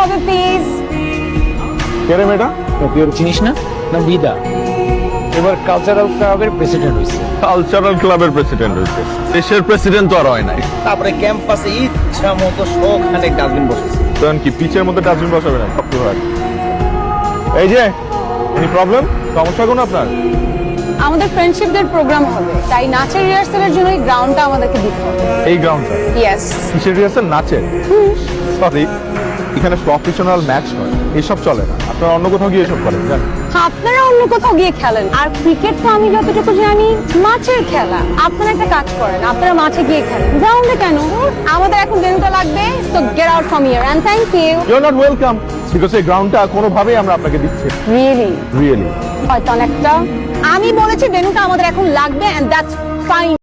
হবে প্লিজ। কে রে মেয়েটা? তুই ওর চিনিস না? না বিদা, এবার কালচারাল ক্লাবের প্রেসিডেন্ট হয়েছে। কালচারাল ক্লাবের প্রেসিডেন্ট হয়েছে, দেশের প্রেসিডেন্ট তো আর হয় নাই। তারপরে ক্যাম্পাসে ইচ্ছা মতো শোখানে ডাস্টবিন বসেছে। তখন কি পিচের মধ্যে ডাস্টবিন বসাবে না? সব হয়। এই যে এনি প্রবলেম, সমস্যা কোন আপনার? আমাদের ফ্রেন্ডশিপ ডে প্রোগ্রাম হবে, তাই নাচের রিহার্সালের জন্য এই গ্রাউন্ডটা আমাদেরকে দিতে হবে। এই গ্রাউন্ডটা ইয়েস। কিসের রিহার্সাল? নাচের? সরি, এখানে প্রফেশনাল ম্যাচ নয়, এসব চলে না। আপনারা অন্য কোথাও গিয়ে এসব করেন জানেন? আপনারা অন্য কোথাও গিয়ে খেলেন, আর ক্রিকেট তো আমি যতটুকু জানি মাঠের খেলা। আপনারা একটা কাজ করেন, আপনারা মাঠে গিয়ে খেলেন, গ্রাউন্ডে কেন? আমাদের এখন ডেনুটা লাগবে, so get out from here and thank you. You are not welcome, because এই গ্রাউন্ডটা কোনোভাবেই আমরা আপনাকে দিচ্ছি। রিয়েলি রিয়েলি হয়তো অনেকটা। আমি বলেছি ডেনুটা আমাদের এখন লাগবে এন্ড দ্যাটস ফাইন।